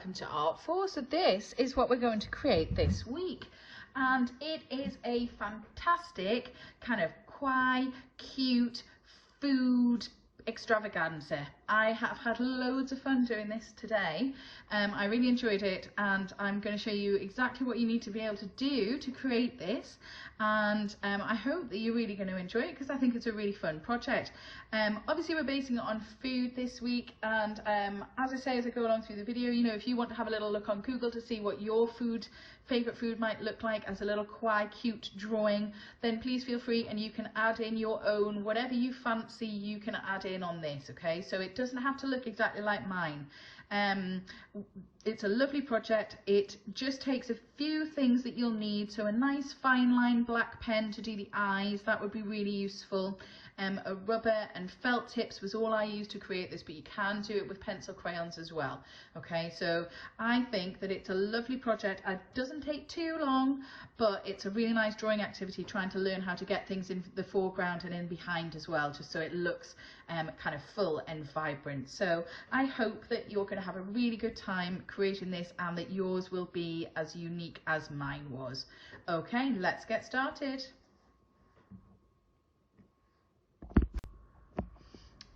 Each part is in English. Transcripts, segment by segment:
welcome to Art 4. So this is what we're going to create this week, and it is a fantastic kind of kawaii, cute food extravaganza. I have had loads of fun doing this today. I really enjoyed it, and I'm going to show you exactly what you need to be able to do to create this, and I hope that you're really going to enjoy it because I think it's a really fun project. Obviously we're basing it on food this week, and as I say as I go along through the video, you know, if you want to have a little look on Google to see what your favourite food might look like as a little kawaii cute drawing, then please feel free and you can add in your own, whatever you fancy you can add in on this, okay? So it doesn't have to look exactly like mine. It's a lovely project. It just takes a few things that you'll need. So a nice fine line black pen to do the eyes, that would be really useful. A rubber and felt tips was all I used to create this, but you can do it with pencil crayons as well. Okay, so I think that it's a lovely project. It doesn't take too long, but it's a really nice drawing activity, trying to learn how to get things in the foreground and in behind as well, just so it looks kind of full and vibrant. So I hope that you're going to have a really good time creating this and that yours will be as unique as mine was. Okay, let's get started.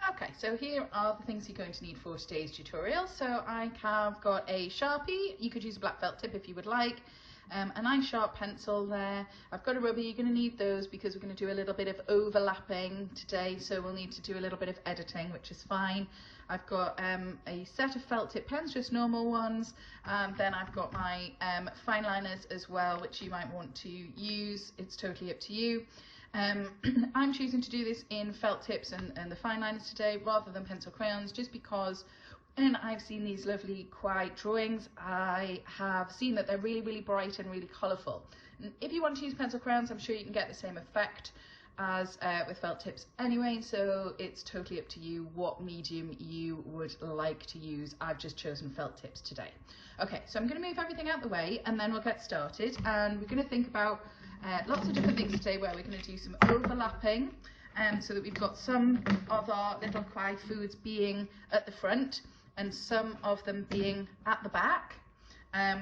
Okay, so here are the things you're going to need for today's tutorial. So I have got a Sharpie. You could use a black felt tip if you would like. A nice sharp pencil there. I've got a rubber. You're going to need those because we're going to do a little bit of overlapping today, so we'll need to do a little bit of editing, which is fine. I've got a set of felt tip pens, just normal ones, and then I've got my fine liners as well, which you might want to use. It's totally up to you. I'm choosing to do this in felt tips and the fine liners today rather than pencil crayons, just because when I've seen these lovely kawaii drawings, I have seen that they're really bright and really colourful. And if you want to use pencil crayons, I'm sure you can get the same effect as with felt tips anyway, so it's totally up to you what medium you would like to use. I've just chosen felt tips today. Okay, so I'm going to move everything out the way and then we'll get started, and we're going to think about lots of different things today where we're going to do some overlapping, so that we've got some of our little kawaii foods being at the front and some of them being at the back,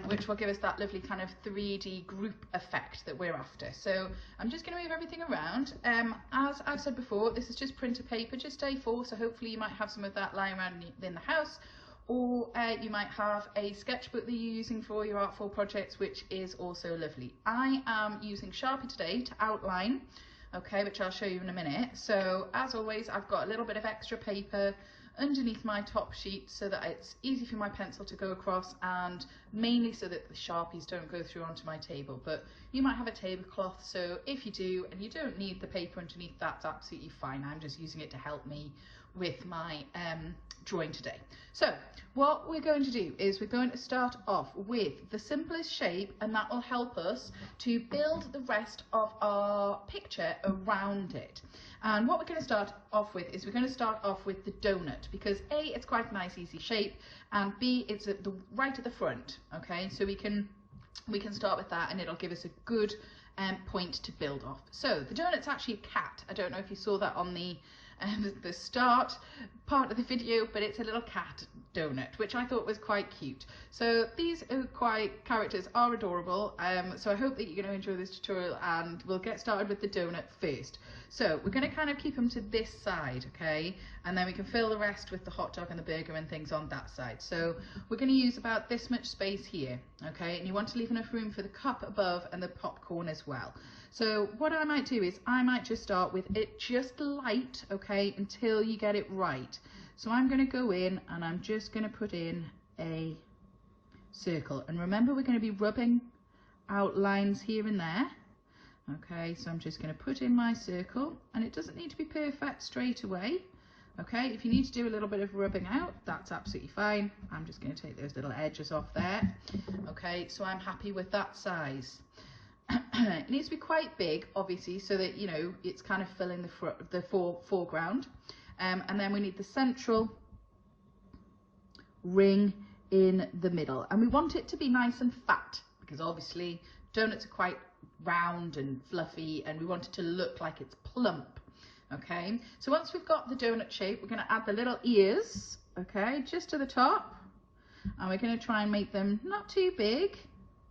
which will give us that lovely kind of 3D group effect that we're after. So I'm just going to move everything around. As I've said before, this is just printer paper, just A4, so hopefully you might have some of that lying around in the house, or you might have a sketchbook that you're using for your Art 4 projects, which is also lovely. I am using Sharpie today to outline, okay, which I'll show you in a minute. So as always, I've got a little bit of extra paper underneath my top sheet so that it's easy for my pencil to go across, and mainly so that the Sharpies don't go through onto my table. But you might have a tablecloth, so if you do and you don't need the paper underneath, that's absolutely fine. I'm just using it to help me with my drawing today. So what we're going to do is we're going to start off with the simplest shape, and that will help us to build the rest of our picture around it. And what we're going to start off with is we're going to start off with the donut, because A, it's quite a nice easy shape, and B, it's at the right at the front. Okay, so we can start with that and it'll give us a good point to build off. So the donut's actually a cat. I don't know if you saw that on the start part of the video, but it's a little cat donut, which I thought was quite cute. So these kawaii characters are adorable, so I hope that you're going to enjoy this tutorial, and we'll get started with the donut first. So we're going to kind of keep them to this side, okay, and then we can fill the rest with the hot dog and the burger and things on that side. So we're going to use about this much space here, okay, and you want to leave enough room for the cup above and the popcorn as well. So what I might do is I might just start with it just light, okay, until you get it right. So I'm going to go in and I'm just going to put in a circle, and remember we're going to be rubbing out lines here and there. Okay, so I'm just going to put in my circle, and it doesn't need to be perfect straight away. Okay, if you need to do a little bit of rubbing out, that's absolutely fine. I'm just going to take those little edges off there. Okay, so I'm happy with that size. It needs to be quite big, obviously, so that, you know, it's kind of filling the foreground. And then we need the central ring in the middle, and we want it to be nice and fat, because obviously donuts are quite round and fluffy, and we want it to look like it's plump. Okay, so once we've got the donut shape, we're going to add the little ears, okay, just to the top, And we're going to try and make them not too big,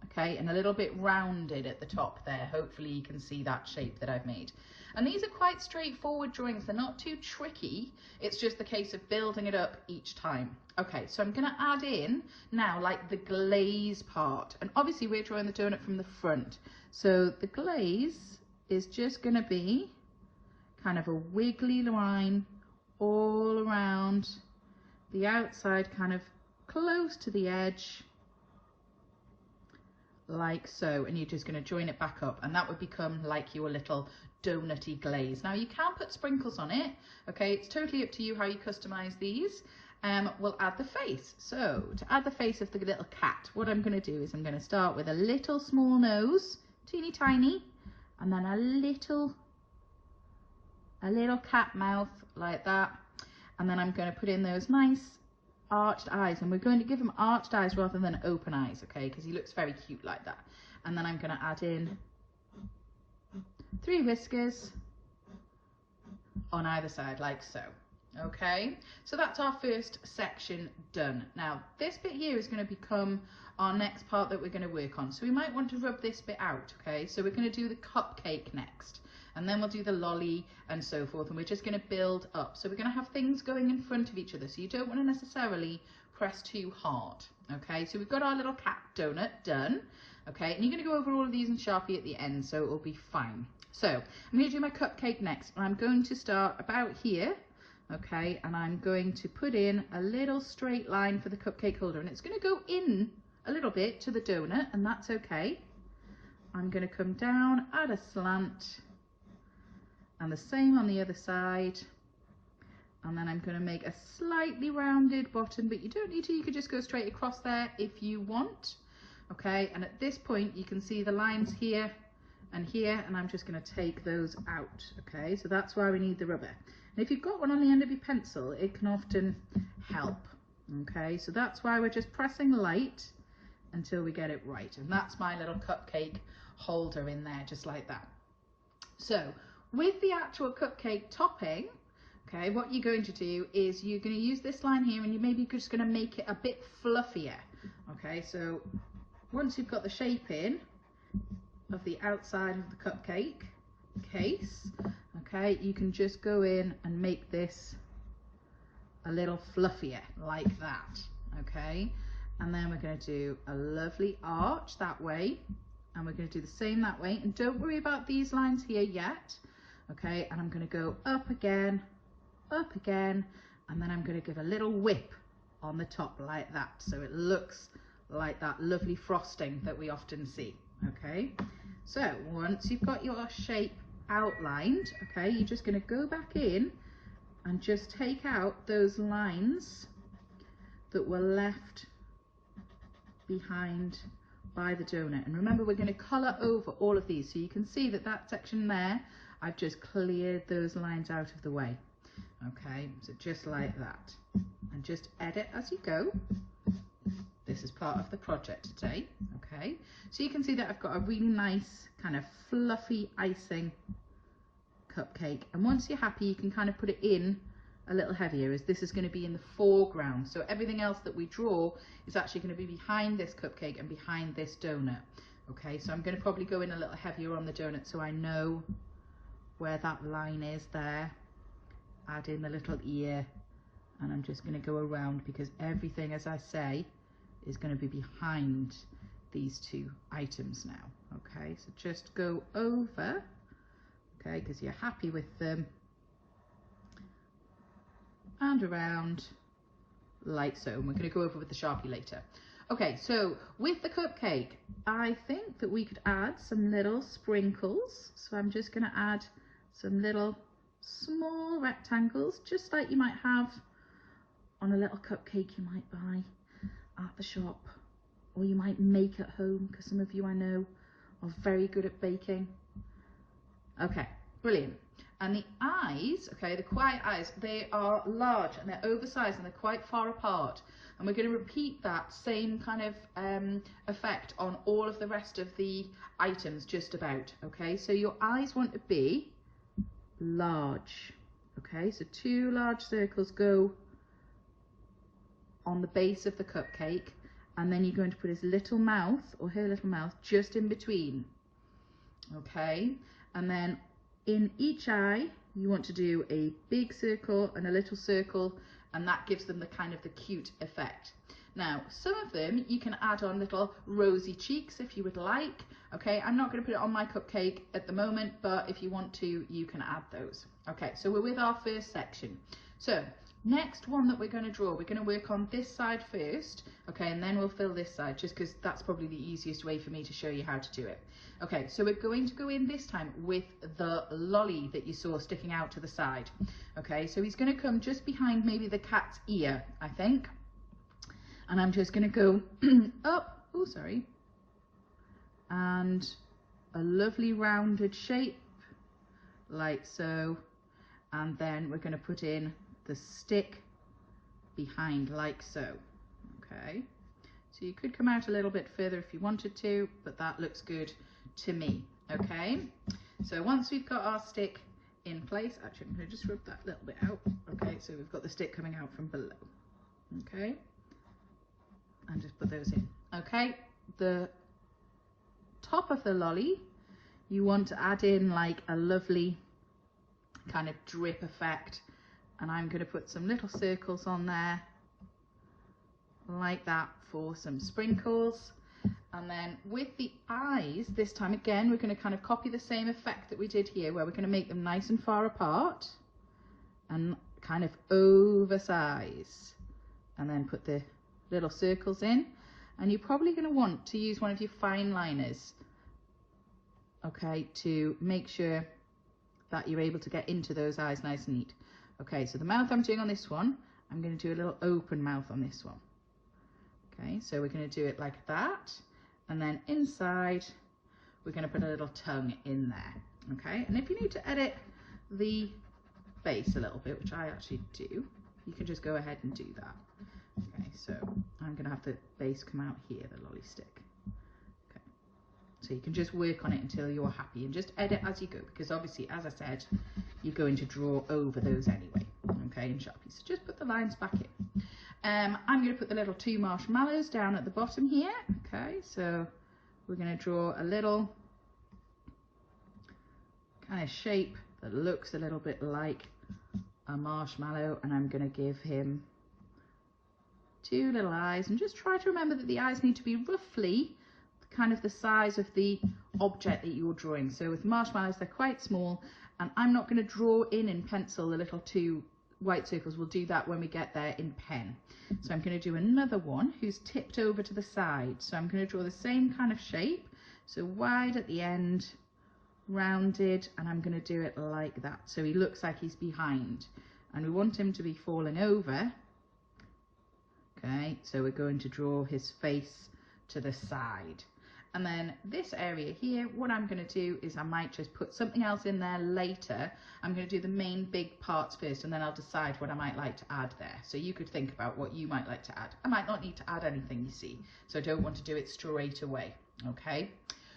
okay, and a little bit rounded at the top there. Hopefully you can see that shape that I've made. And these are quite straightforward drawings. They're not too tricky. It's just the case of building it up each time. Okay, so I'm going to add in now like the glaze part. And obviously we're drawing the donut from the front. So the glaze is just going to be kind of a wiggly line all around the outside, kind of close to the edge, like so. And you're just going to join it back up, and that would become like your little donutty glaze. Now you can put sprinkles on it, okay, it's totally up to you how you customize these. We'll add the face. So to add the face of the little cat, what I'm going to do is I'm going to start with a little small nose, teeny tiny, and then a little cat mouth like that, and then I'm going to put in those nice arched eyes, and we're going to give him arched eyes rather than open eyes, okay, because he looks very cute like that. And then I'm going to add in 3 whiskers on either side like so. Okay, so that's our first section done. Now this bit here is going to become our next part that we're going to work on, so we might want to rub this bit out. Okay, so we're going to do the cupcake next, and then we'll do the lolly and so forth, and we're just going to build up. So we're going to have things going in front of each other, so you don't want to necessarily press too hard. Okay, so we've got our little cat donut done. Okay, and you're going to go over all of these in Sharpie at the end, so it will be fine. So I'm going to do my cupcake next, and I'm going to start about here. Okay, and I'm going to put in a little straight line for the cupcake holder, and it's going to go in a little bit to the donut, and that's okay. I'm going to come down at a slant, and the same on the other side, and then I'm going to make a slightly rounded bottom, but you don't need to, you could just go straight across there if you want. Okay, and at this point you can see the lines here and here, and I'm just going to take those out. Okay, so that's why we need the rubber. And if you've got one on the end of your pencil, it can often help. Okay, so that's why we're just pressing light until we get it right. And that's my little cupcake holder in there, just like that. So with the actual cupcake topping, okay, what you're going to do is you're going to use this line here, and you're maybe just going to make it a bit fluffier. Okay, so once you've got the shape in of the outside of the cupcake case, okay, you can just go in and make this a little fluffier like that. Okay, and then we're going to do a lovely arch that way, and we're going to do the same that way, and don't worry about these lines here yet. Okay, and I'm going to go up again, and then I'm going to give a little whip on the top like that, so it looks like that lovely frosting that we often see. Okay, so once you've got your shape outlined, okay, you're just going to go back in and just take out those lines that were left behind by the donut. And remember, we're going to colour over all of these, so you can see that that section there, I've just cleared those lines out of the way. Okay, so just like that, and just edit as you go. This is part of the project today. Okay, so you can see that I've got a really nice kind of fluffy icing cupcake, and once you're happy, you can kind of put it in a little heavier, as this is going to be in the foreground, so everything else that we draw is actually going to be behind this cupcake and behind this donut. Okay, so I'm going to probably go in a little heavier on the donut so I know where that line is there. Add in the little ear, and I'm just going to go around, because everything, as I say, is going to be behind these two items now. Okay, so just go over, okay, because you're happy with them, and around like so. And we're going to go over with the Sharpie later. Okay, so with the cupcake, I think that we could add some little sprinkles. So I'm just going to add some little small rectangles, just like you might have on a little cupcake you might buy at the shop, or you might make at home, because some of you I know are very good at baking. Okay, brilliant. And the eyes, okay, the quiet eyes, they are large and they're oversized and they're quite far apart. And we're going to repeat that same kind of effect on all of the rest of the items just about. Okay, so your eyes want to be large. Okay, so 2 large circles go on the base of the cupcake, and then you're going to put his little mouth or her little mouth just in between. Okay, and then in each eye you want to do a big circle and a little circle, and that gives them the kind of the cute effect. Now, some of them you can add on little rosy cheeks if you would like. Okay, I'm not going to put it on my cupcake at the moment, but if you want to, you can add those. Okay, so we're with our first section. So next one that we're going to draw, we're going to work on this side first, okay, and then we'll fill this side, just because that's probably the easiest way for me to show you how to do it. Okay, so we're going to go in this time with the lolly that you saw sticking out to the side. Okay, so he's going to come just behind maybe the cat's ear, I think. And I'm just going to go up, oh sorry, and a lovely rounded shape like so, and then we're going to put in the stick behind like so. Okay, so you could come out a little bit further if you wanted to, but that looks good to me. Okay, so once we've got our stick in place, actually I'm going to just rub that little bit out. Okay, so we've got the stick coming out from below. Okay, and just put those in. Okay, the top of the lolly, you want to add in like a lovely kind of drip effect, and I'm going to put some little circles on there like that for some sprinkles. And then with the eyes, this time again we're going to kind of copy the same effect that we did here, where we're going to make them nice and far apart and kind of oversize, and then put the little circles in. And you're probably going to want to use one of your fine liners, okay, to make sure that you're able to get into those eyes nice and neat. Okay, so the mouth I'm doing on this one, I'm going to do a little open mouth on this one. Okay, so we're going to do it like that, and then inside we're going to put a little tongue in there. Okay, and if you need to edit the base a little bit, which I actually do, you can just go ahead and do that. Okay, so I'm going to have the base come out here, the lolly stick. Okay, so you can just work on it until you're happy and just edit as you go, because obviously, as I said, you're going to draw over those anyway. Okay, in Sharpie, so just put the lines back in. I'm going to put the little 2 marshmallows down at the bottom here. Okay, so we're going to draw a little kind of shape that looks a little bit like a marshmallow, and I'm going to give him 2 little eyes, and just try to remember that the eyes need to be roughly kind of the size of the object that you're drawing. So with marshmallows, they're quite small, and I'm not going to draw in pencil the little 2 white circles. We'll do that when we get there in pen. So I'm going to do another one who's tipped over to the side. So I'm going to draw the same kind of shape, so wide at the end, rounded, and I'm going to do it like that, so he looks like he's behind, and we want him to be falling over. Okay, so we're going to draw his face to the side. And then this area here, what I'm going to do is I might just put something else in there later. I'm going to do the main big parts first, and then I'll decide what I might like to add there. So you could think about what you might like to add. I might not need to add anything, you see, so I don't want to do it straight away. Okay,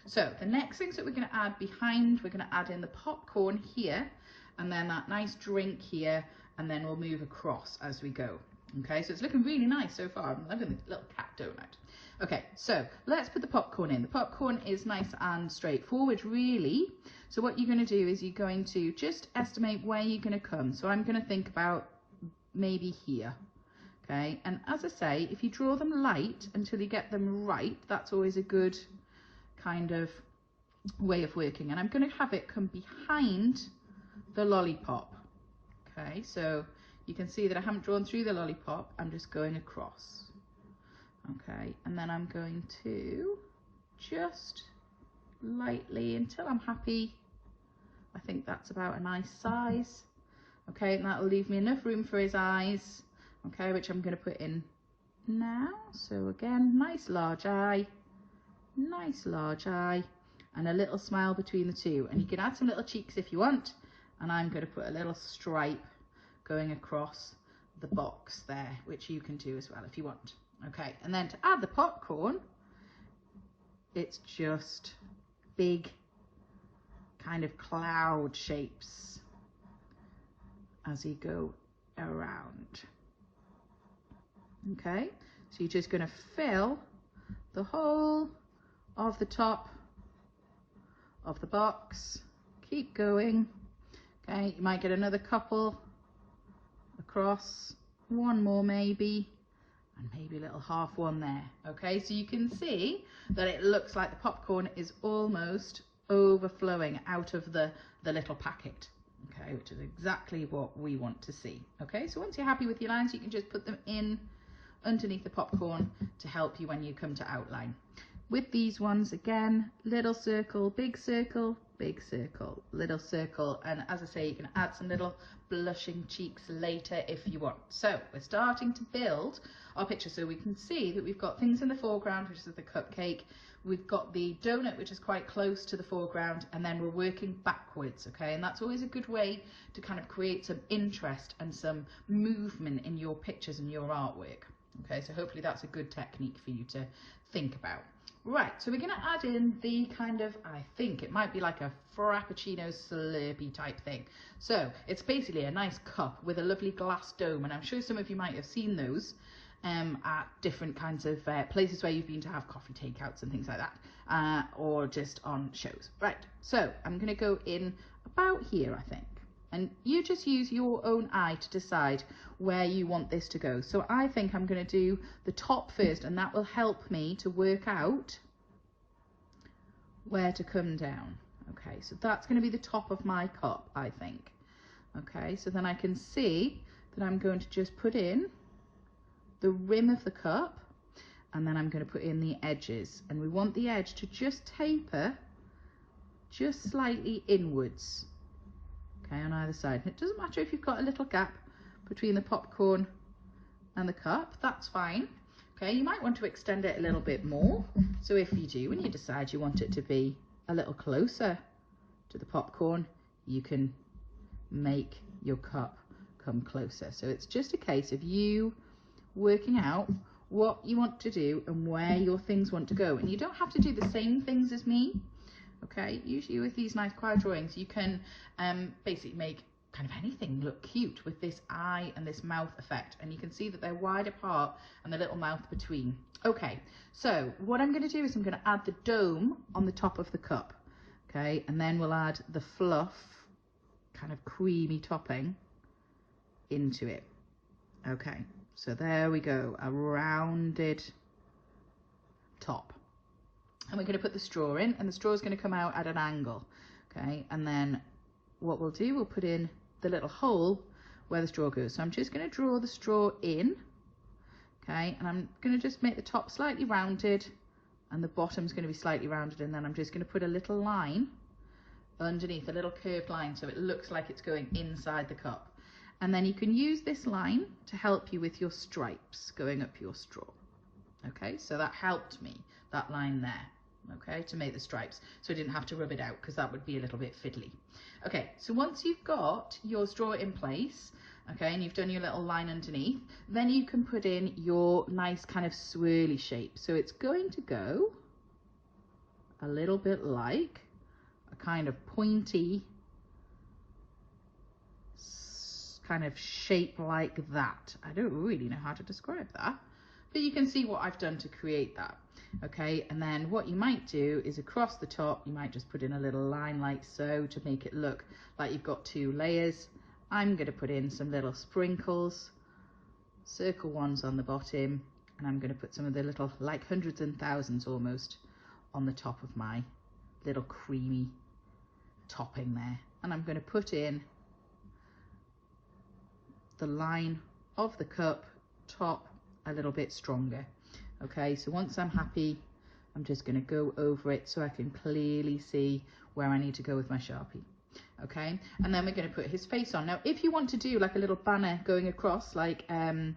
so the next things that we're going to add behind, we're going to add in the popcorn here, and then that nice drink here, and then we'll move across as we go. Okay, so it's looking really nice so far. I'm loving the little cat donut. Okay, so let's put the popcorn in. The popcorn is nice and straightforward, really. So what you're going to do is you're going to just estimate where you're going to come. So I'm going to think about maybe here. Okay, and as I say, if you draw them light until you get them right, that's always a good kind of way of working. And I'm going to have it come behind the lollipop. Okay, so you can see that I haven't drawn through the lollipop, I'm just going across. Okay, and then I'm going to just lightly, until I'm happy, I think that's about a nice size. Okay, and that'll leave me enough room for his eyes, okay, which I'm going to put in now. So again, nice large eye, and a little smile between the two. And you can add some little cheeks if you want, and I'm going to put a little stripe going across the box there, which you can do as well if you want. Okay, and then to add the popcorn, it's just big kind of cloud shapes as you go around. Okay, so you're just going to fill the whole of the top of the box. Keep going. Okay, you might get another couple across, one more maybe, and maybe a little half one there. Okay, so you can see that it looks like the popcorn is almost overflowing out of the little packet. Okay, which is exactly what we want to see. Okay, so once you're happy with your lines, you can just put them in underneath the popcorn to help you when you come to outline. With these ones, again, little circle, big circle, big circle, little circle, and as I say, you can add some little blushing cheeks later if you want. So we're starting to build our picture, so we can see that we've got things in the foreground, which is the cupcake, we've got the donut, which is quite close to the foreground, and then we're working backwards, okay? And that's always a good way to kind of create some interest and some movement in your pictures and your artwork. Okay, so hopefully that's a good technique for you to think about. Right, so we're going to add in the kind of, I think it might be like a Frappuccino Slurpee type thing. So it's basically a nice cup with a lovely glass dome, and I'm sure some of you might have seen those at different kinds of places where you've been to have coffee takeouts and things like that, or just on shows. Right, so I'm going to go in about here, I think. And you just use your own eye to decide where you want this to go. So I think I'm going to do the top first, and that will help me to work out where to come down. Okay, so that's going to be the top of my cup, I think. Okay, so then I can see that I'm going to just put in the rim of the cup, and then I'm going to put in the edges. And we want the edge to just taper just slightly inwards. Okay, on either side. And it doesn't matter if you've got a little gap between the popcorn and the cup, that's fine. Okay, you might want to extend it a little bit more. So if you do, and you decide you want it to be a little closer to the popcorn, you can make your cup come closer. So it's just a case of you working out what you want to do and where your things want to go. And you don't have to do the same things as me. Okay, usually with these nice kawaii drawings, you can basically make kind of anything look cute with this eye and this mouth effect. And you can see that they're wide apart and the little mouth between. Okay, so what I'm going to do is I'm going to add the dome on the top of the cup. Okay, and then we'll add the fluff, kind of creamy topping into it. Okay, so there we go, a rounded top. And we're going to put the straw in, and the straw is going to come out at an angle. Okay, and then what we'll do, we'll put in the little hole where the straw goes. So I'm just going to draw the straw in. Okay, and I'm going to just make the top slightly rounded and the bottom's going to be slightly rounded, and then I'm just going to put a little line underneath, a little curved line, so it looks like it's going inside the cup. And then you can use this line to help you with your stripes going up your straw. Okay, so that helped me, that line there. Okay, to make the stripes, so I didn't have to rub it out because that would be a little bit fiddly. Okay, so once you've got your straw in place, okay, and you've done your little line underneath, then you can put in your nice kind of swirly shape. So it's going to go a little bit like a kind of pointy kind of shape like that. I don't really know how to describe that, but you can see what I've done to create that. Okay, and then what you might do is across the top, you might just put in a little line like so to make it look like you've got two layers. I'm going to put in some little sprinkles, circle ones on the bottom, and I'm going to put some of the little, like hundreds and thousands almost, on the top of my little creamy topping there. And I'm going to put in the line of the cup top a little bit stronger. Okay, so once I'm happy, I'm just going to go over it so I can clearly see where I need to go with my Sharpie. Okay, and then we're going to put his face on. Now, if you want to do like a little banner going across, like, you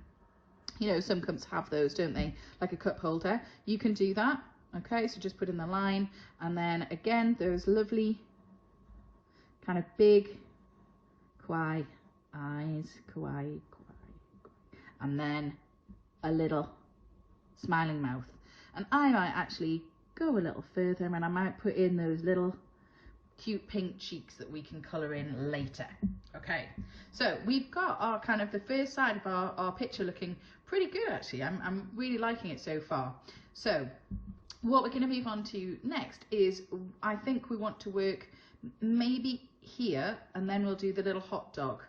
know, some cups have those, don't they? Like a cup holder, you can do that. Okay, so just put in the line, and then again, those lovely kind of big kawaii eyes, kawaii, and then a little smiling mouth. And I might actually go a little further, and I might put in those little cute pink cheeks that we can colour in later. Okay, so we've got our kind of the first side of our picture looking pretty good actually. I'm really liking it so far. So what we're going to move on to next is, I think we want to work maybe here, and then we'll do the little hot dog.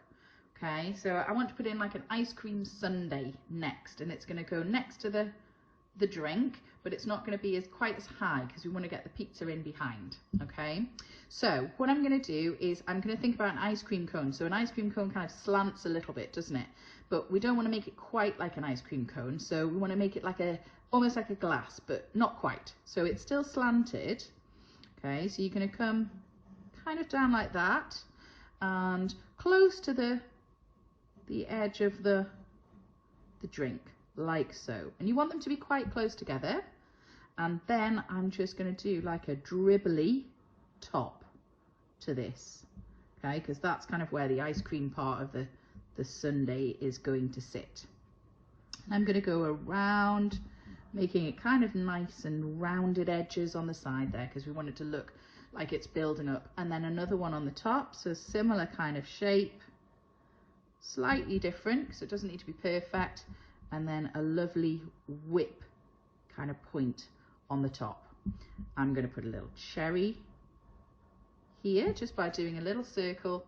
Okay, so I want to put in like an ice cream sundae next, and it's going to go next to the drink, but it's not going to be quite as high because we want to get the pizza in behind. Okay, so what I'm going to do is I'm going to think about an ice cream cone. So an ice cream cone kind of slants a little bit, doesn't it? But we don't want to make it quite like an ice cream cone, so we want to make it like almost like a glass, but not quite. So it's still slanted. Okay, so you're going to come kind of down like that and close to the edge of the drink, like so. And you want them to be quite close together. And then I'm just going to do like a dribbly top to this, okay, because that's kind of where the ice cream part of the sundae is going to sit. And I'm going to go around, making it kind of nice and rounded edges on the side there, because we want it to look like it's building up. And then another one on the top, so similar kind of shape, slightly different because it doesn't need to be perfect, and then a lovely whip kind of point on the top. I'm going to put a little cherry here just by doing a little circle,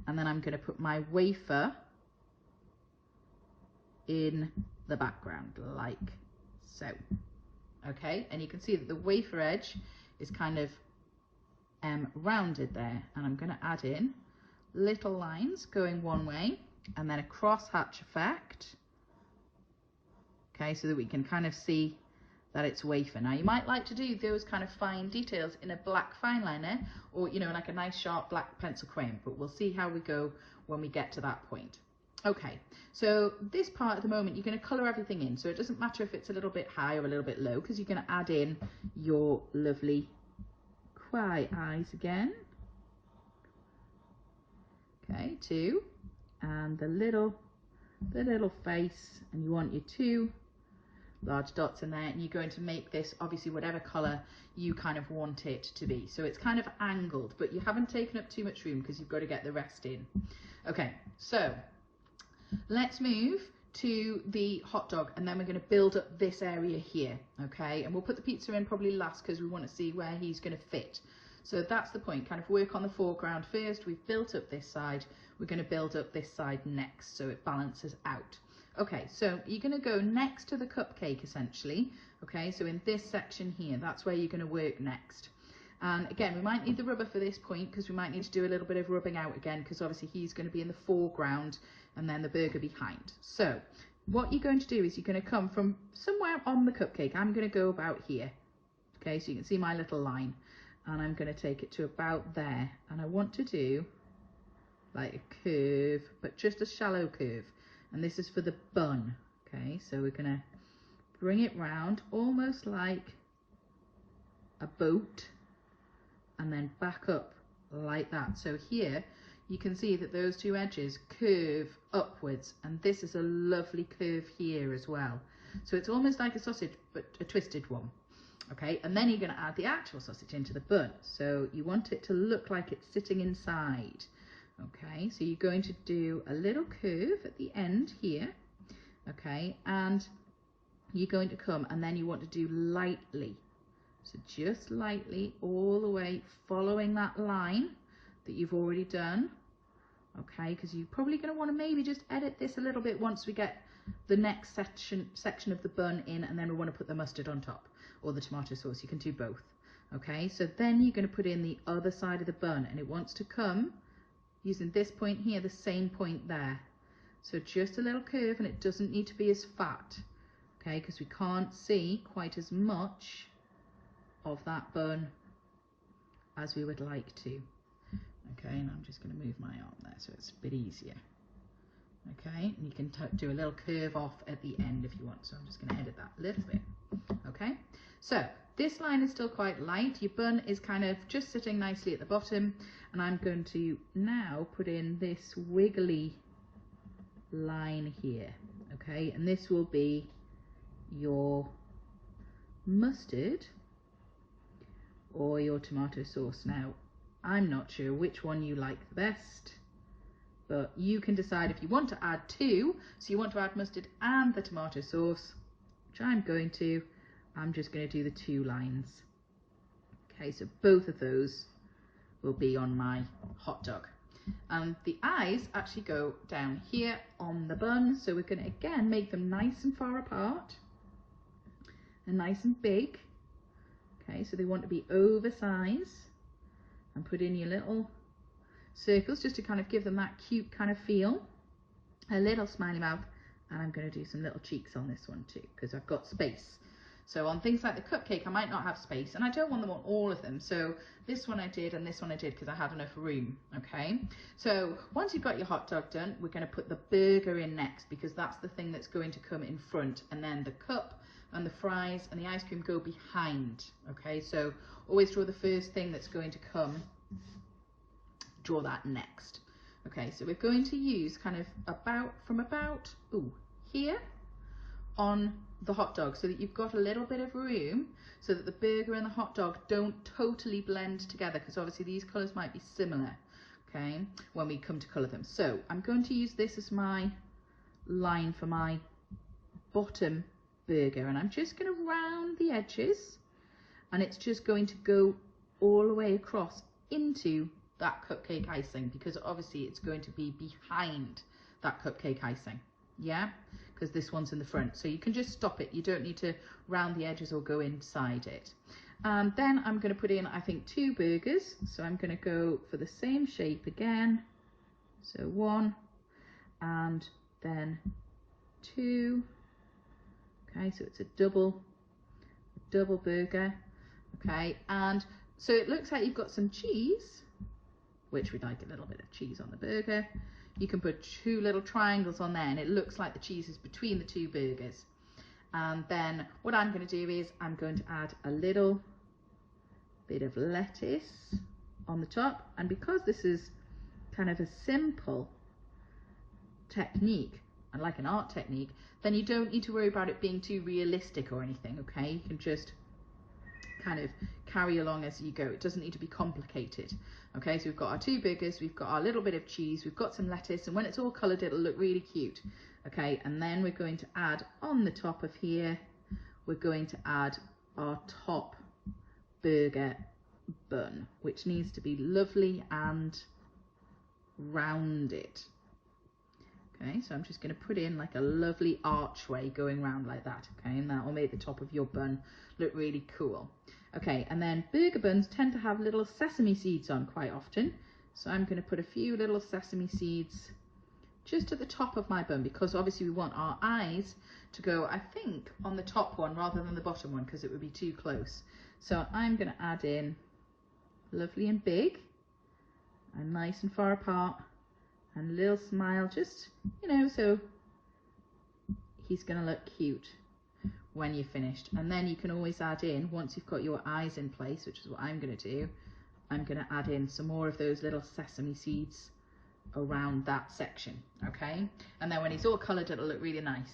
and then I'm going to put my wafer in the background like so. Okay, and you can see that the wafer edge is kind of rounded there, and I'm going to add in little lines going one way and then a crosshatch effect, okay, so that we can kind of see that it's wafer. Now you might like to do those kind of fine details in a black fine liner, or you know, like a nice sharp black pencil crayon, but we'll see how we go when we get to that point. Okay, so this part at the moment you're going to colour everything in, so it doesn't matter if it's a little bit high or a little bit low, because you're going to add in your lovely kawaii eyes again. Okay, 2, and the little face, and you want your 2 large dots in there, and you're going to make this obviously whatever colour you kind of want it to be. So it's kind of angled, but you haven't taken up too much room because you've got to get the rest in. Okay, so let's move to the hot dog, and then we're going to build up this area here, okay? And we'll put the pizza in probably last because we want to see where he's going to fit. So that's the point, kind of work on the foreground first. We've built up this side, we're going to build up this side next so it balances out. Okay, so you're going to go next to the cupcake essentially, okay, so in this section here, that's where you're going to work next. And again, we might need the rubber for this point because we might need to do a little bit of rubbing out again, because obviously he's going to be in the foreground and then the burger behind. So what you're going to do is you're going to come from somewhere on the cupcake. I'm going to go about here, okay, so you can see my little line, and I'm going to take it to about there, and I want to do like a curve, but just a shallow curve. And this is for the bun, okay? So we're going to bring it round almost like a boat and then back up like that. So here you can see that those 2 edges curve upwards, and this is a lovely curve here as well. So it's almost like a sausage, but a twisted one, okay? And then you're going to add the actual sausage into the bun. So you want it to look like it's sitting inside. Okay, so you're going to do a little curve at the end here, okay, and you're going to come, and then you want to do lightly, so just lightly all the way, following that line that you've already done, okay, because you're probably going to want to maybe just edit this a little bit once we get the next section of the bun in, and then we want to put the mustard on top, or the tomato sauce. You can do both, okay. So then you're going to put in the other side of the bun, and it wants to come using this point here, the same point there. So just a little curve, and it doesn't need to be as fat, okay, because we can't see quite as much of that bun as we would like to. Okay, and I'm just going to move my arm there so it's a bit easier. Okay, and you can do a little curve off at the end if you want. So I'm just going to edit that a little bit. Okay, so this line is still quite light. Your bun is kind of just sitting nicely at the bottom, and I'm going to now put in this wiggly line here, okay, and this will be your mustard or your tomato sauce. Now I'm not sure which one you like the best, but you can decide if you want to add two. So you want to add mustard and the tomato sauce, which I'm going to. I'm just going to do the 2 lines. Okay, so both of those will be on my hot dog. And the eyes actually go down here on the bun, so we're going to again make them nice and far apart and nice and big. Okay, so they want to be oversized, and put in your little circles just to kind of give them that cute kind of feel. A little smiley mouth, and I'm going to do some little cheeks on this one too because I've got space. So on things like the cupcake I might not have space, and I don't want them on all of them, so this one I did and this one I did because I had enough room. Okay, so once you've got your hot dog done, we're going to put the burger in next because that's the thing that's going to come in front, and then the cup and the fries and the ice cream go behind. Okay, so always draw the first thing that's going to come, draw that next. Okay, so we're going to use kind of about here on the hot dog so that you've got a little bit of room so that the burger and the hot dog don't totally blend together, because obviously these colours might be similar, okay, when we come to colour them. So I'm going to use this as my line for my bottom burger, and I'm just going to round the edges, and it's just going to go all the way across into that cupcake icing, because obviously it's going to be behind that cupcake icing, yeah, because this one's in the front, so you can just stop it. You don't need to round the edges or go inside it. And then I'm going to put in, I think, 2 burgers, so I'm going to go for the same shape again, so 1 and then 2. Okay, so it's a double burger. Okay, and so it looks like you've got some cheese, which we'd like a little bit of cheese on the burger. You can put 2 little triangles on there, and it looks like the cheese is between the 2 burgers. And then what I'm going to do is I'm going to add a little bit of lettuce on the top, and because this is kind of a simple technique and like an art technique, then you don't need to worry about it being too realistic or anything. Okay, you can just kind of carry along as you go. It doesn't need to be complicated. Okay, so we've got our 2 burgers, we've got our little bit of cheese, we've got some lettuce, and when it's all coloured it'll look really cute. Okay, and then we're going to add on the top of here, we're going to add our top burger bun, which needs to be lovely and rounded. Okay, so I'm just going to put in like a lovely archway going round like that. Okay, and that will make the top of your bun look really cool. Okay, and then burger buns tend to have little sesame seeds on quite often, so I'm going to put a few little sesame seeds just at the top of my bun, because obviously we want our eyes to go, I think, on the top one rather than the bottom one, because it would be too close. So I'm going to add in lovely and big and nice and far apart, and a little smile, just, you know, so he's going to look cute when you're finished. And then you can always add in, once you've got your eyes in place, which is what I'm going to do, I'm going to add in some more of those little sesame seeds around that section. Okay, and then when he's all coloured it'll look really nice.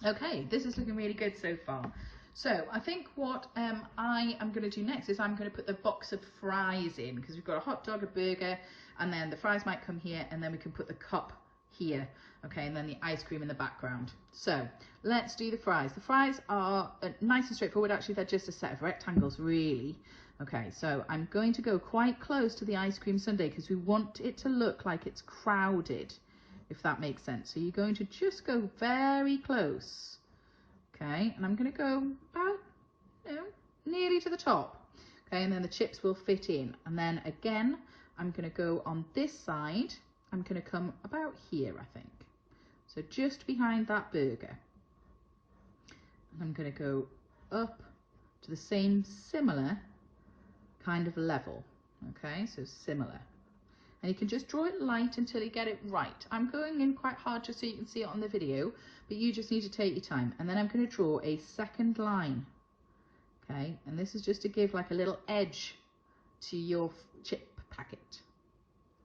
Okay, this is looking really good so far. So I think what I am going to do next is I'm going to put the box of fries in, because we've got a hot dog, a burger, and then the fries might come here, and then we can put the cup here. Okay, and then the ice cream in the background. So let's do the fries. The fries are nice and straightforward. Actually, they're just a set of rectangles, really. Okay, so I'm going to go quite close to the ice cream sundae because we want it to look like it's crowded, if that makes sense. So you're going to just go very close. Okay, and I'm going to go about, you know, nearly to the top. Okay, and then the chips will fit in. And then again, I'm going to go on this side. I'm going to come about here, I think. So just behind that burger. And I'm going to go up to the same similar kind of level. Okay, so similar. And you can just draw it light until you get it right. I'm going in quite hard just so you can see it on the video, but you just need to take your time. And then I'm going to draw a second line. Okay, and this is just to give like a little edge to your chip packet.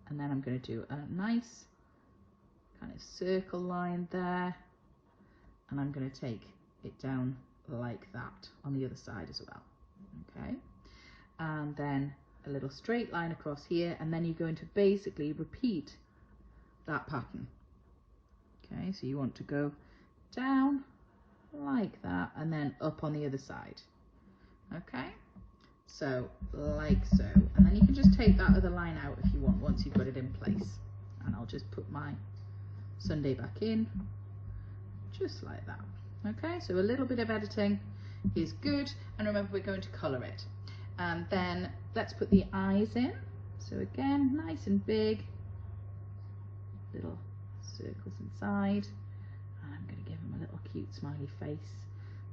And then I'm going to do a nice kind of circle line there, and I'm going to take it down like that on the other side as well. Okay, and then a little straight line across here, and then you're going to basically repeat that pattern. Okay, so you want to go down like that and then up on the other side. Okay, so like so, and then you can just take that other line out if you want once you've got it in place. And I'll just put my Sunday back in, just like that. Okay, so a little bit of editing is good, and remember we're going to colour it. And then let's put the eyes in. So again, nice and big, little circles inside, and I'm going to give them a little cute smiley face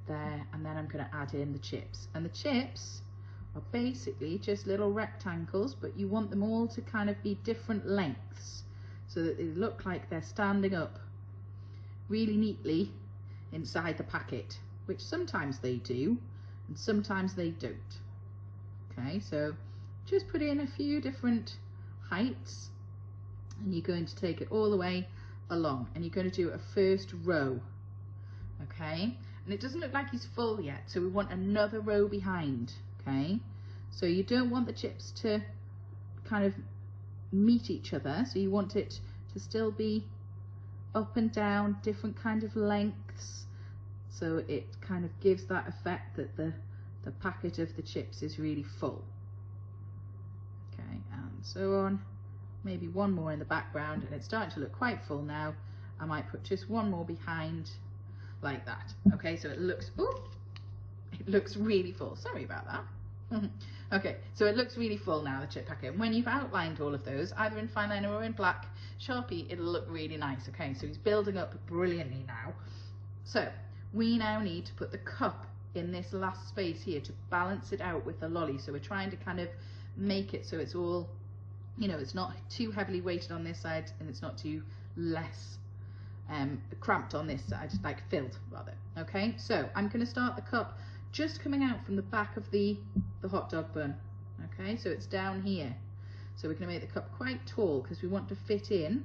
there, and then I'm going to add in the chips. And the chips are basically just little rectangles, but you want them all to kind of be different lengths so that they look like they're standing up really neatly inside the packet, which sometimes they do and sometimes they don't. Okay, so just put in a few different heights, and you're going to take it all the way along, and you're going to do a first row. Okay, and it doesn't look like he's full yet, so we want another row behind. Okay, so you don't want the chips to kind of meet each other, so you want it to still be up and down, different kind of lengths, so it kind of gives that effect that the packet of the chips is really full. Okay, and so on. Maybe one more in the background, and it's starting to look quite full now. I might put just one more behind, like that. Okay, so it looks, ooh, it looks really full. Sorry about that. Okay, so it looks really full now, the chip packet. And when you've outlined all of those, either in fine liner or in black Sharpie, it'll look really nice. Okay, so he's building up brilliantly now. So we now need to put the cup in this last space here to balance it out with the lolly. So we're trying to kind of make it so it's all, you know, it's not too heavily weighted on this side, and it's not too less cramped on this side, like filled rather. Okay, so I'm going to start the cup just coming out from the back of the hot dog bun. Okay, so it's down here. So we're going to make the cup quite tall because we want to fit in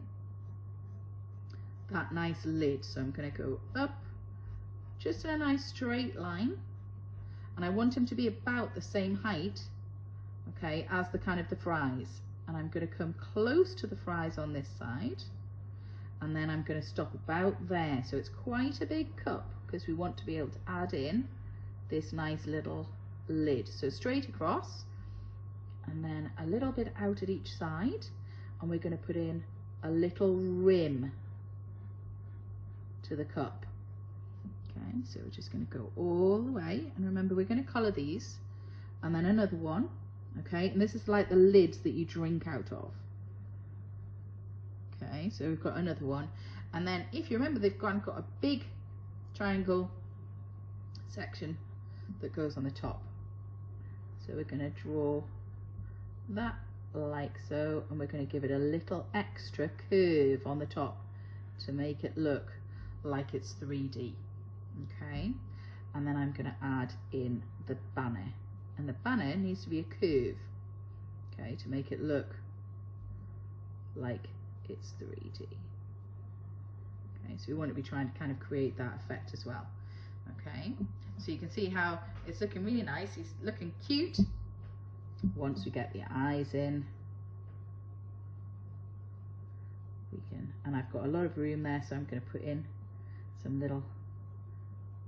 that nice lid. So I'm going to go up just in a nice straight line, and I want him to be about the same height, okay, as the kind of the fries. And I'm going to come close to the fries on this side, and then I'm going to stop about there. So it's quite a big cup because we want to be able to add in this nice little lid. So straight across, and then a little bit out at each side, and we're going to put in a little rim to the cup. Okay, so we're just going to go all the way, and remember we're going to colour these, and then another one. Okay, and this is like the lids that you drink out of. Okay, so we've got another one, and then if you remember, they've got a big triangle section that goes on the top. So we're going to draw that like so, and we're going to give it a little extra curve on the top to make it look like it's 3D. Okay, and then I'm going to add in the banner, and the banner needs to be a curve, okay, to make it look like it's 3D. Okay, so we want to be trying to kind of create that effect as well. Okay, so you can see how it's looking really nice. He's looking cute. Once we get the eyes in, we can, and I've got a lot of room there, so I'm going to put in some little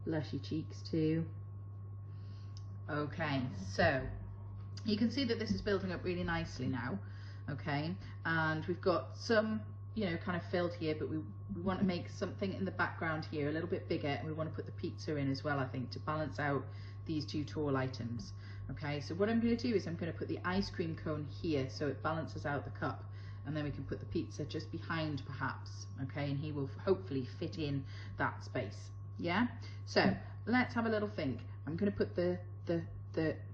blushy cheeks too. Okay, so you can see that this is building up really nicely now. Okay, and we've got some, you know, kind of filled here, but we want to make something in the background here a little bit bigger, and we want to put the pizza in as well, I think, to balance out these two tall items. Okay, so what I'm going to do is I'm going to put the ice cream cone here so it balances out the cup, and then we can put the pizza just behind perhaps. Okay, and he will hopefully fit in that space. Yeah, so let's have a little think. I'm going to put the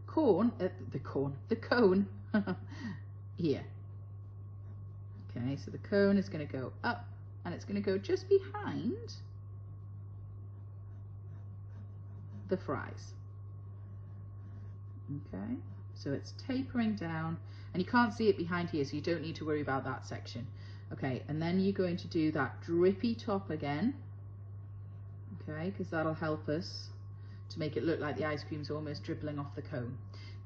cone here. Okay, so the cone is going to go up, and it's going to go just behind the fries. Okay, so it's tapering down, and you can't see it behind here, so you don't need to worry about that section. Okay, and then you're going to do that drippy top again, okay, because that'll help us to make it look like the ice cream's almost dribbling off the cone.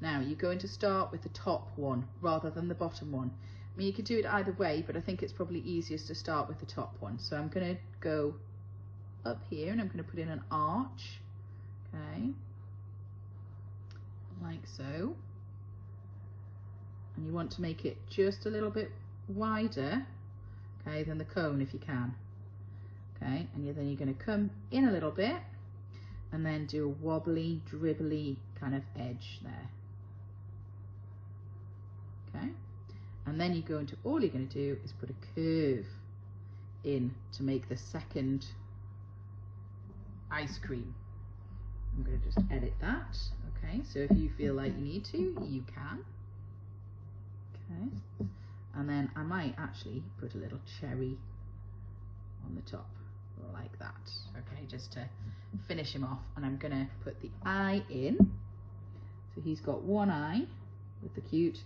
Now you're going to start with the top one rather than the bottom one. I mean, you could do it either way, but I think it's probably easiest to start with the top one. So I'm going to go up here and I'm going to put in an arch, okay, like so. And you want to make it just a little bit wider, okay, than the cone if you can. Okay, and then you're going to come in a little bit and then do a wobbly, dribbly kind of edge there. Okay, and then all you're going to do is put a curve in to make the second ice cream. I'm going to just edit that. Okay, so if you feel like you need to, you can. Okay, and then I might actually put a little cherry on the top like that. Okay, just to finish him off. And I'm going to put the eye in. So he's got one eye with the cute,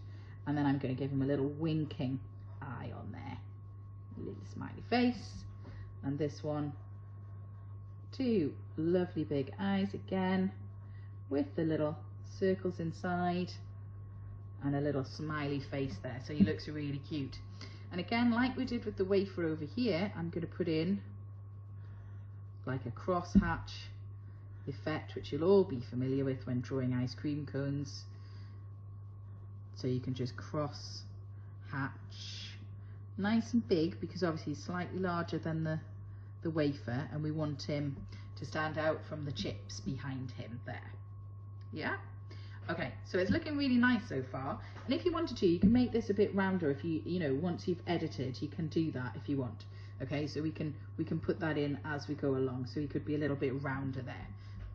and then I'm going to give him a little winking eye on there, a little smiley face. And this one, two lovely big eyes again with the little circles inside and a little smiley face there, so he looks really cute. And again, like we did with the wafer over here, I'm going to put in like a crosshatch effect, which you'll all be familiar with when drawing ice cream cones. So you can just cross hatch nice and big, because obviously he's slightly larger than the wafer, and we want him to stand out from the chips behind him there. Yeah? Okay, so it's looking really nice so far. And if you wanted to, you can make this a bit rounder. If you know, once you've edited, you can do that if you want. Okay, so we can put that in as we go along, so he could be a little bit rounder there.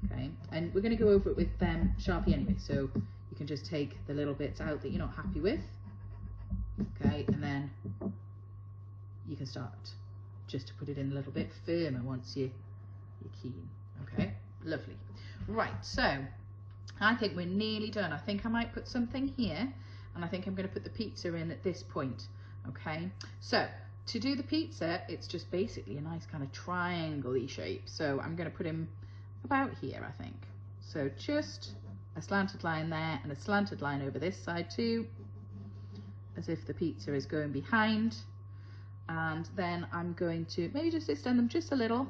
Okay, and we're going to go over it with Sharpie anyway, so you can just take the little bits out that you're not happy with. Okay, and then you can start just to put it in a little bit firmer once you're keen. Okay, lovely. Right, so I think we're nearly done. I think I might put something here, and I think I'm going to put the pizza in at this point. Okay, so to do the pizza, it's just basically a nice kind of triangle-y shape. So I'm going to put him about here, I think. So just a slanted line there and a slanted line over this side too, as if the pizza is going behind. And then I'm going to maybe just extend them just a little,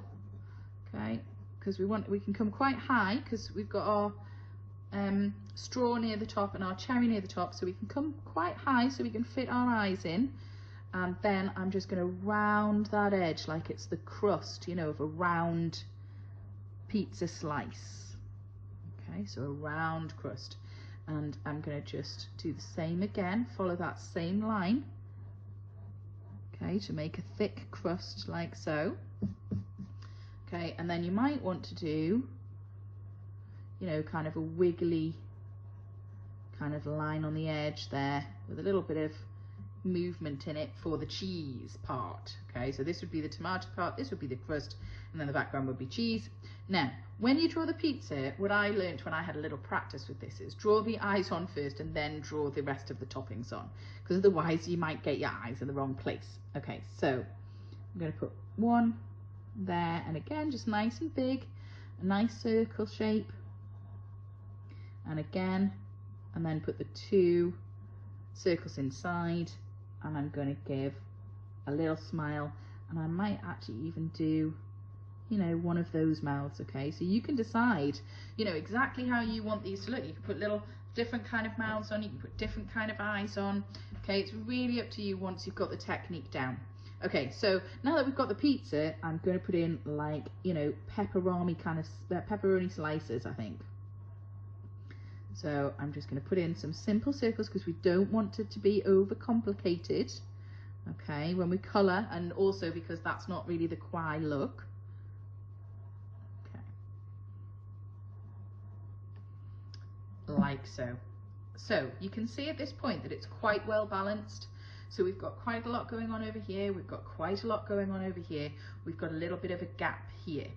okay, because we can come quite high, because we've got our straw near the top and our cherry near the top, so we can come quite high so we can fit our eyes in. And then I'm just going to round that edge like it's the crust, you know, of a round pizza slice. Okay, so a round crust. And I'm going to just do the same again, follow that same line, okay, to make a thick crust like so. Okay, and then you might want to do, you know, kind of a wiggly kind of line on the edge there with a little bit of movement in it for the cheese part. Okay, so this would be the tomato part, this would be the crust, and then the background would be cheese. Now, when you draw the pizza, what I learnt when I had a little practice with this is draw the eyes on first and then draw the rest of the toppings on, because otherwise you might get your eyes in the wrong place. Okay, so I'm going to put one there, and again, just nice and big, a nice circle shape, and again, and then put the two circles inside, and I'm going to give a little smile, and I might actually even do, you know, one of those mouths. Okay, so you can decide, you know, exactly how you want these to look. You can put little different kind of mouths on, you can put different kind of eyes on. Okay, it's really up to you once you've got the technique down. Okay, so now that we've got the pizza, I'm going to put in, like, you know, pepperoni kind of pepperoni slices, I think. So I'm just going to put in some simple circles because we don't want it to be over complicated, okay, when we colour, and also because that's not really the kawaii look. Okay, like so. So you can see at this point that it's quite well balanced. So we've got quite a lot going on over here, we've got quite a lot going on over here, we've got a little bit of a gap here.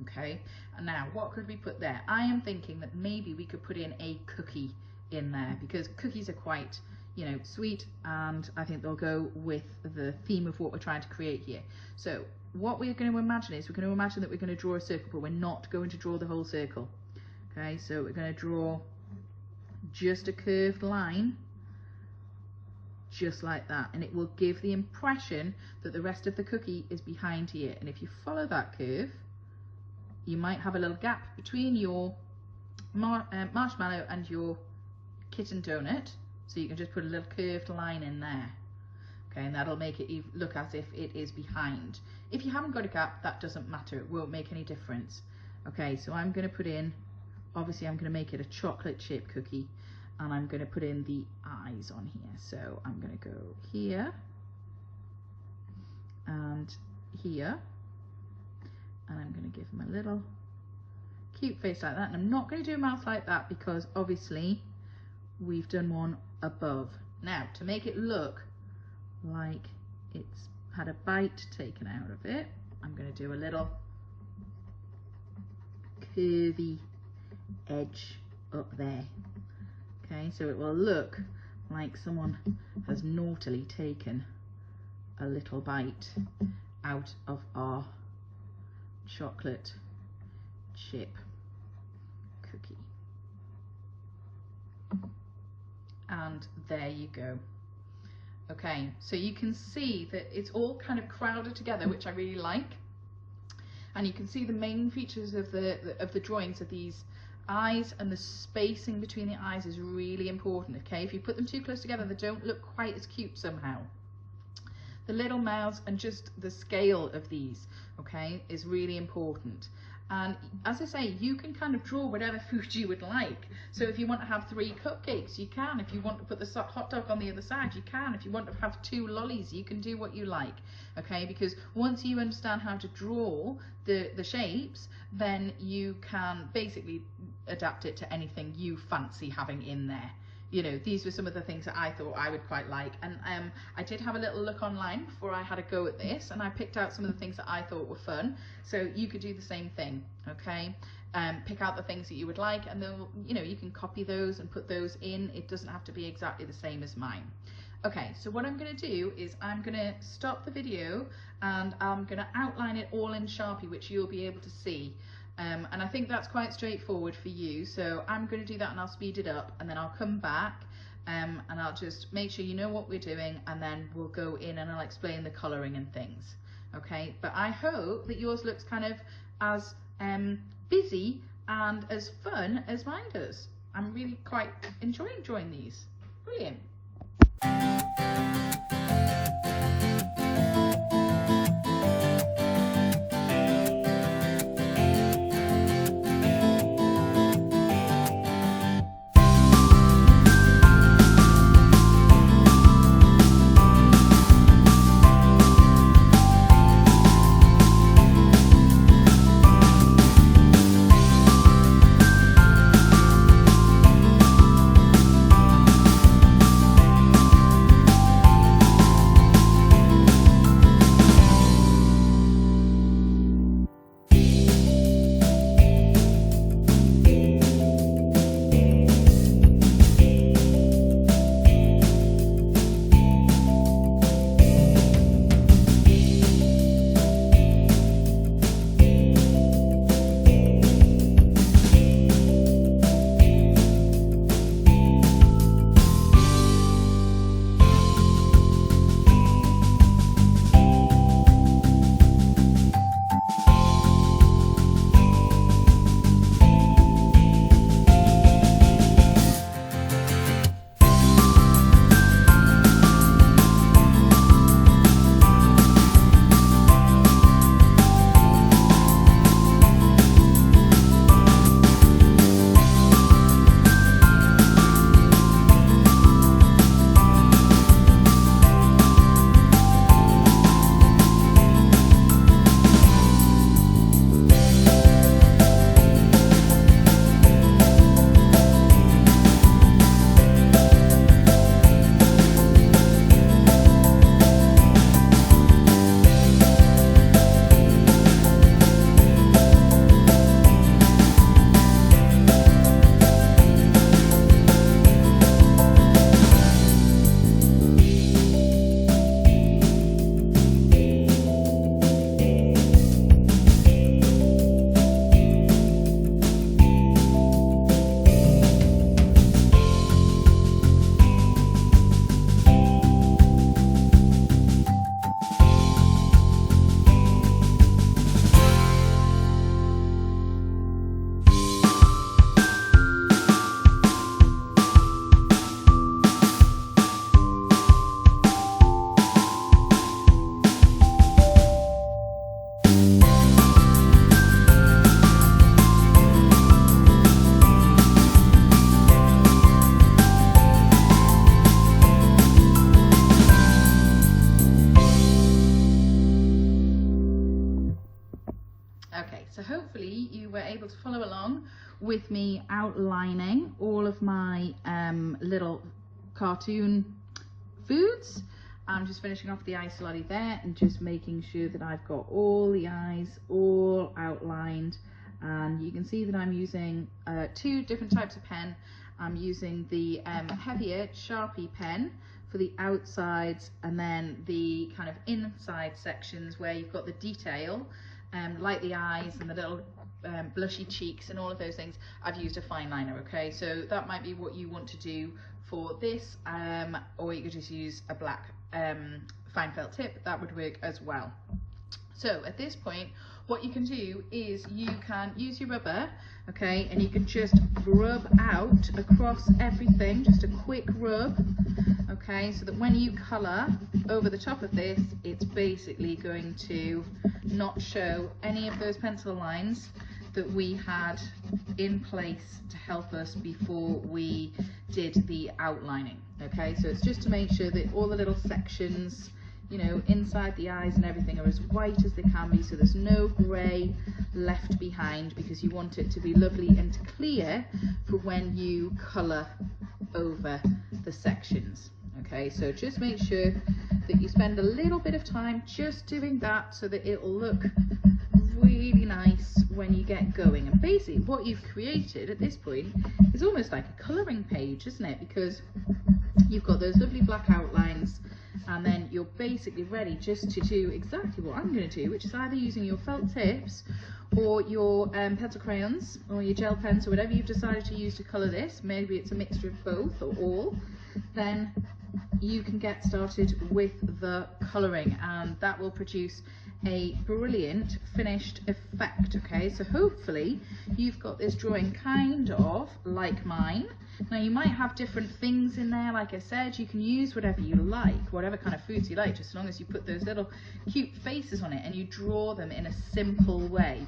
Okay, and now what could we put there? I am thinking that maybe we could put in a cookie in there, because cookies are quite, you know, sweet, and I think they'll go with the theme of what we're trying to create here. So what we're going to imagine is, we're going to imagine that we're going to draw a circle, but we're not going to draw the whole circle. Okay, so we're going to draw just a curved line, just like that, and it will give the impression that the rest of the cookie is behind here. And if you follow that curve, you might have a little gap between your marshmallow and your kitten donut, so you can just put a little curved line in there. Okay, and that'll make it look as if it is behind. If you haven't got a gap, that doesn't matter, it won't make any difference. Okay, so I'm going to put in, obviously I'm going to make it a chocolate chip cookie, and I'm going to put in the eyes on here. So I'm going to go here and here, and I'm going to give them a little cute face like that. And I'm not going to do a mouth like that because obviously we've done one above. Now, to make it look like it's had a bite taken out of it, I'm going to do a little curvy edge up there. Okay, so it will look like someone has naughtily taken a little bite out of our chocolate chip cookie. And there you go. Okay, so you can see that it's all kind of crowded together, which I really like. And you can see the main features of the drawings of these eyes, and the spacing between the eyes is really important. Okay, if you put them too close together, they don't look quite as cute somehow. The little mouths and just the scale of these, okay, is really important. And as I say, you can kind of draw whatever food you would like. So if you want to have 3 cupcakes, you can. If you want to put the hot dog on the other side, you can. If you want to have 2 lollies, you can do what you like. Okay, because once you understand how to draw the shapes, then you can basically adapt it to anything you fancy having in there. You know, these were some of the things that I thought I would quite like, and I did have a little look online before I had a go at this, and I picked out some of the things that I thought were fun. So you could do the same thing, okay? Pick out the things that you would like, and then, you know, you can copy those and put those in. It doesn't have to be exactly the same as mine. Okay, so what I'm going to do is I'm going to stop the video and I'm going to outline it all in Sharpie, which you'll be able to see. And I think that's quite straightforward for you, so I'm going to do that and I'll speed it up, and then I'll come back and I'll just make sure you know what we're doing, and then we'll go in and I'll explain the colouring and things. Okay, but I hope that yours looks kind of as busy and as fun as mine does. I'm really quite enjoying drawing these. Brilliant. were able to follow along with me outlining all of my little cartoon foods. I'm just finishing off the eye salad there and just making sure that I've got all the eyes all outlined. And you can see that I'm using 2 different types of pen. I'm using the heavier Sharpie pen for the outsides, and then the kind of inside sections where you've got the detail, like the eyes and the little blushy cheeks and all of those things. I've used a fine liner, okay? So that might be what you want to do for this, or you could just use a black fine felt tip. That would work as well. So at this point, what you can do is you can use your rubber, okay, and you can just rub out across everything, just a quick rub, okay, so that when you colour over the top of this, it's basically going to not show any of those pencil lines that we had in place to help us before we did the outlining, okay. So it's just to make sure that all the little sections, you know, inside the eyes and everything are as white as they can be, so there's no grey left behind, because you want it to be lovely and clear for when you colour over the sections, okay. So just make sure that you spend a little bit of time just doing that, so that it will look really nice when you get going. And basically what you've created at this point is almost like a colouring page, isn't it, because you've got those lovely black outlines, and then you're basically ready just to do exactly what I'm going to do, which is either using your felt tips or your pencil crayons or your gel pens or whatever you've decided to use to colour this. Maybe it's a mixture of both or all. Then you can get started with the colouring, and that will produce a brilliant finished effect, okay. So hopefully you've got this drawing kind of like mine. Now you might have different things in there, like I said. You can use whatever you like, whatever kind of foods you like, just as long as you put those little cute faces on it and you draw them in a simple way.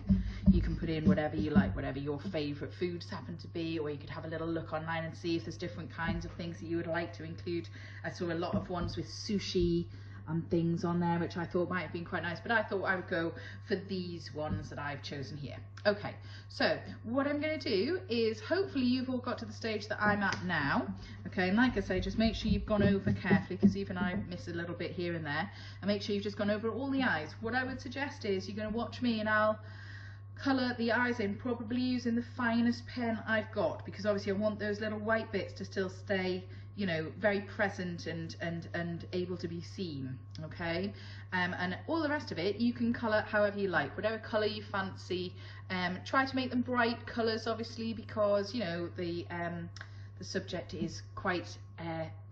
You can put in whatever you like, whatever your favourite foods happen to be, or you could have a little look online and see if there's different kinds of things that you would like to include. I saw a lot of ones with sushi and things on there, which I thought might have been quite nice, but I thought I would go for these ones that I've chosen here. Okay, so what I'm going to do is, hopefully you've all got to the stage that I'm at now, okay, and like I say, just make sure you've gone over carefully, because even I miss a little bit here and there, and make sure you've just gone over all the eyes. What I would suggest is you're going to watch me and I'll colour the eyes in, probably using the finest pen I've got, because obviously I want those little white bits to still stay, you know, very present and able to be seen, okay. And all the rest of it you can colour however you like, whatever colour you fancy. Try to make them bright colours, obviously, because you know the subject is quite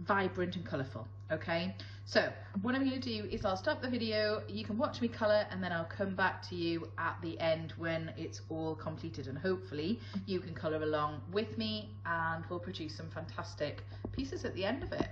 vibrant and colourful, okay. So what I'm going to do is I'll stop the video, you can watch me colour, and then I'll come back to you at the end when it's all completed, and hopefully you can colour along with me and we'll produce some fantastic pieces at the end of it.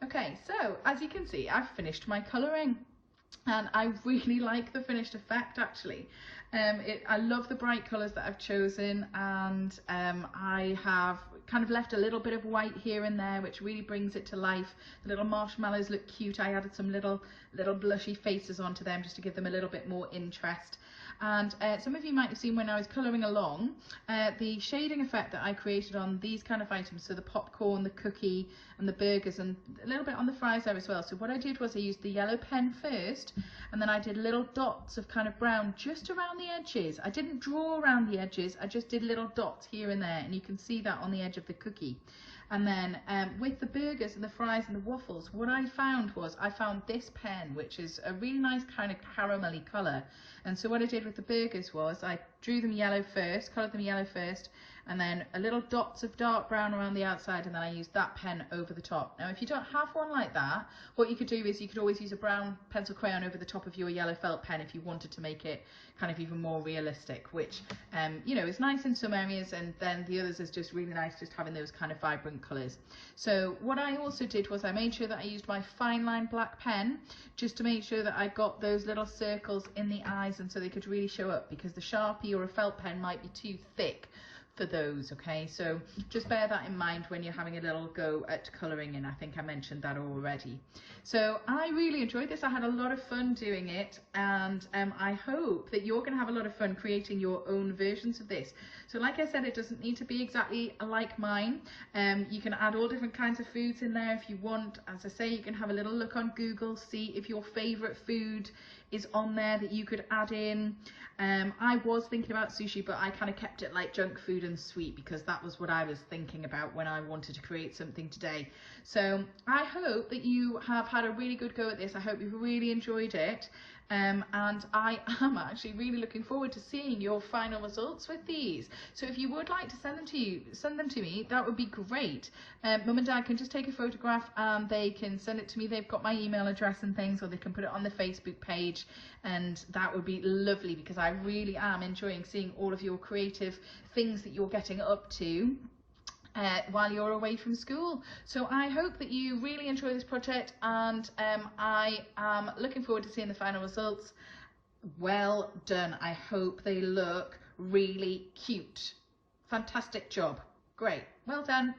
Okay, so as you can see, I've finished my colouring. And I really like the finished effect actually. I love the bright colours that I've chosen, and I have kind of left a little bit of white here and there, which really brings it to life. The little marshmallows look cute. I added some little blushy faces onto them just to give them a little bit more interest. And some of you might have seen when I was colouring along, the shading effect that I created on these kind of items, so the popcorn, the cookie and the burgers, and a little bit on the fries there as well. So what I did was I used the yellow pen first, and then I did little dots of kind of brown just around the edges. I didn't draw around the edges, I just did little dots here and there, and you can see that on the edge of the cookie. And then with the burgers and the fries and the waffles, what I found was I found this pen, which is a really nice kind of caramelly colour. And so what I did with the burgers was I drew them yellow first, coloured them yellow first, and then a little dots of dark brown around the outside, and then I used that pen over the top. Now if you don't have one like that, what you could do is you could always use a brown pencil crayon over the top of your yellow felt pen if you wanted to make it kind of even more realistic, which you know, is nice in some areas, and then the others is just really nice just having those kind of vibrant colours. So what I also did was I made sure that I used my fine line black pen just to make sure that I got those little circles in the eyes, and so they could really show up, because the Sharpie or a felt pen might be too thick for those. Okay, so just bear that in mind when you're having a little go at colouring, and I think I mentioned that already. So I really enjoyed this. I had a lot of fun doing it, and I hope that you're going to have a lot of fun creating your own versions of this. So like I said, it doesn't need to be exactly like mine. You can add all different kinds of foods in there if you want. As I say, you can have a little look on Google, see if your favourite food is on there that you could add in. I was thinking about sushi, but I kind of kept it like junk food and sweet, because that was what I was thinking about when I wanted to create something today. So I hope that you have had a really good go at this. I hope you've really enjoyed it. And I am actually really looking forward to seeing your final results with these. So if you would like to send them to me, that would be great. Mum and Dad can just take a photograph and they can send it to me. They've got my email address and things, or they can put it on the Facebook page, and that would be lovely, because I really am enjoying seeing all of your creative things that you're getting up to while you're away from school. So I hope that you really enjoy this project, and I am looking forward to seeing the final results. Well done. I hope they look really cute. Fantastic job. Great. Well done.